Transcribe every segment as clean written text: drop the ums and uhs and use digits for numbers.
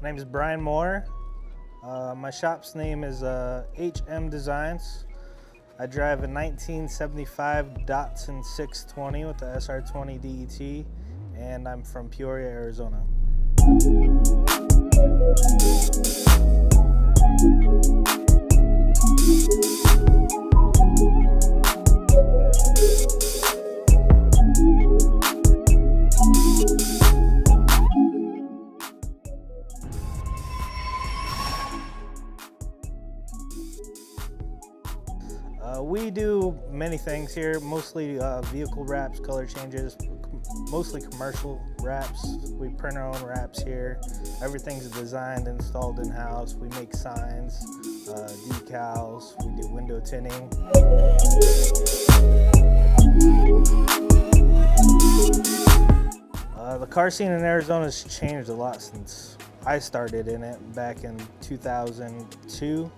My name is Brian Moehr. My shop's name is H.M. Designs. I drive a 1975 Datsun 620 with the SR20 DET, and I'm from Peoria, Arizona. We do many things here, mostly vehicle wraps, color changes, mostly commercial wraps. We print our own wraps here. Everything's designed, installed in-house. We make signs, decals, we do window tinting. The car scene in Arizona has changed a lot since I started in it back in 2002.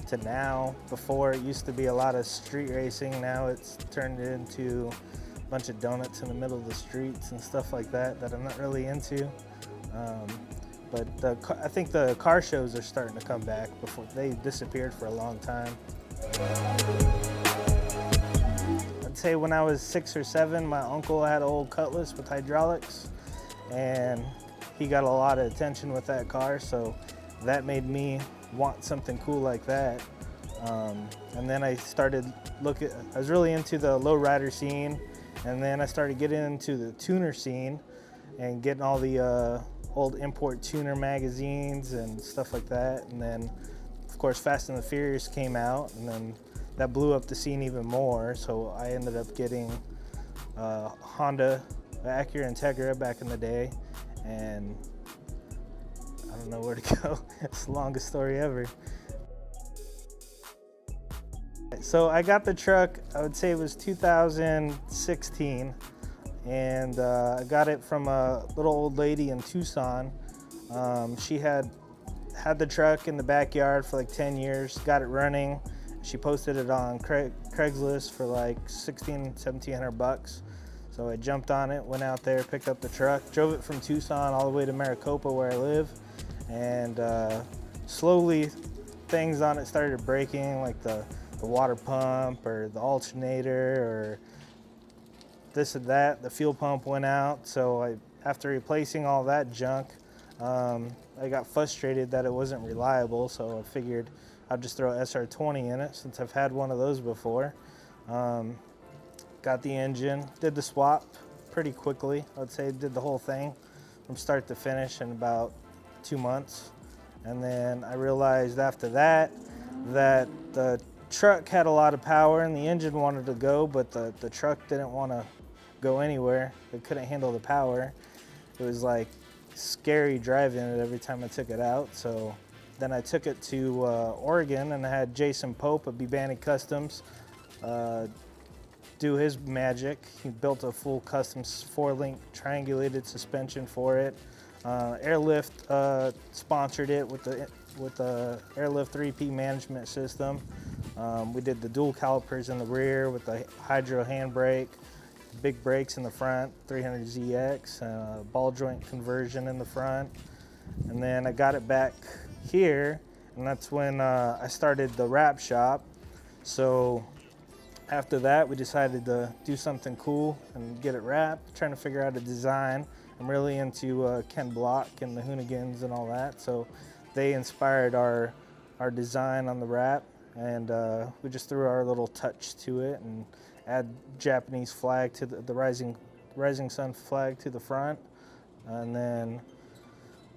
To now. Before, it used to be a lot of street racing. Now it's turned into a bunch of donuts in the middle of the streets and stuff like that I'm not really into. But I think the car shows are starting to come back. Before, they disappeared for a long time. I'd say when I was 6 or 7, my uncle had an old Cutlass with hydraulics, and he got a lot of attention with that car, so that made me want something cool like that. And then I started I was really into the lowrider scene, and then I started getting into the tuner scene and getting all the old import tuner magazines and stuff like that. And then, of course, Fast and the Furious came out, and then that blew up the scene even more. So I ended up getting Honda Acura Integra back in the day, and I don't know where to go. It's the longest story ever. So I got the truck, I would say it was 2016, and I got it from a little old lady in Tucson. She had the truck in the backyard for like 10 years, got it running. She posted it on Craigslist for like $1,700 bucks. So I jumped on it, went out there, picked up the truck, drove it from Tucson all the way to Maricopa where I live. And slowly things on it started breaking, like the water pump or the alternator or this and that. The fuel pump went out, so after replacing all that junk, I got frustrated that it wasn't reliable, so I figured I'd just throw SR20 in it since I've had one of those before. Got the engine, did the swap pretty quickly. I would say did the whole thing from start to finish in about 2 months. And then I realized after that the truck had a lot of power and the engine wanted to go, but the truck didn't want to go anywhere. It couldn't handle the power. It was like scary driving it every time I took it out. So then I took it to Oregon, and I had Jason Pope of Bibani Customs do his magic. He built a full custom 4-link triangulated suspension for it. Airlift sponsored it with the Airlift 3P management system. We did the dual calipers in the rear with the hydro handbrake, big brakes in the front, 300ZX, ball joint conversion in the front. And then I got it back here, and that's when I started the wrap shop. So after that, we decided to do something cool and get it wrapped, trying to figure out a design. I'm really into Ken Block and the Hoonigans and all that, so they inspired our design on the wrap, and we just threw our little touch to it and add Japanese flag to the rising sun flag to the front, and then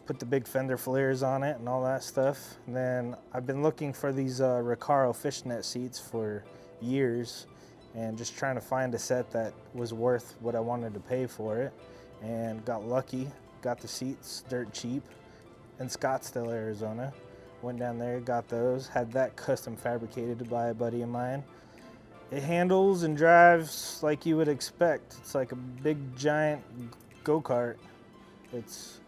put the big fender flares on it and all that stuff. And then I've been looking for these Recaro fishnet seats for years and just trying to find a set that was worth what I wanted to pay for it. And got lucky, got the seats dirt cheap in Scottsdale, Arizona. Went down there, got those, had that custom fabricated by a buddy of mine. It handles and drives like you would expect. It's like a big giant go-kart. It's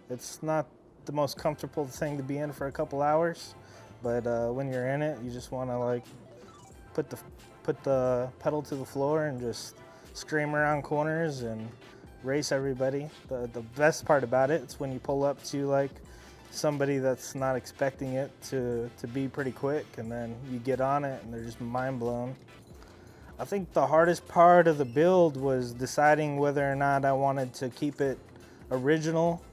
not the most comfortable thing to be in for a couple hours, but when you're in it, you just want to like put the pedal to the floor and just scream around corners and race everybody. The best part about it is when you pull up to like somebody that's not expecting it to be pretty quick, and then you get on it and they're just mind blown. I think the hardest part of the build was deciding whether or not I wanted to keep it original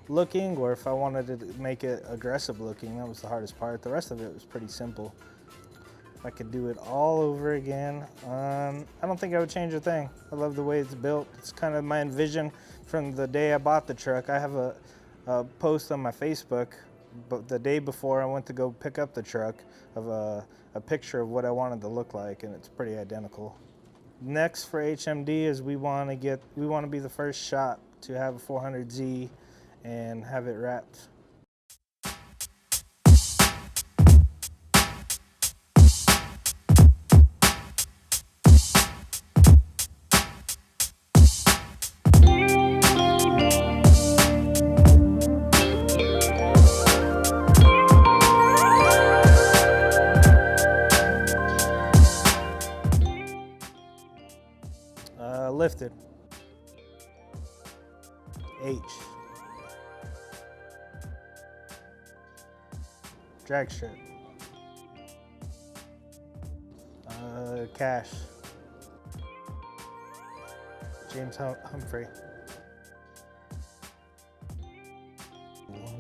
looking or if I wanted to make it aggressive looking. That was the hardest part. The rest of it was pretty simple. If I could do it all over again, I don't think I would change a thing. I love the way it's built. It's kind of my envision from the day I bought the truck. I have a post on my Facebook, but the day before I went to go pick up the truck, of a picture of what I wanted to look like, and it's pretty identical. Next for HMD is we want to be the first shop to have a 400Z and have it wrapped. Lifted. H. Drag strip. Cash. James Humphrey.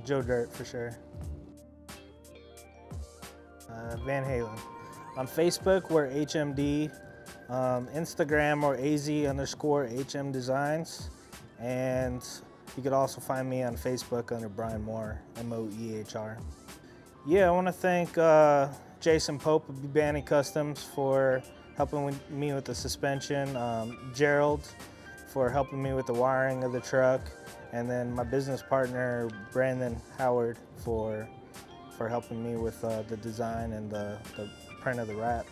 Joe Dirt for sure. Van Halen. On Facebook, we're HMD. Instagram or AZ_HM Designs, and you could also find me on Facebook under Brian Moehr, M-O-E-H-R. Yeah, I want to thank Jason Pope of Banny Customs for helping me with the suspension, Gerald for helping me with the wiring of the truck, and then my business partner Brandon Howard for helping me with the design and the print of the wrap.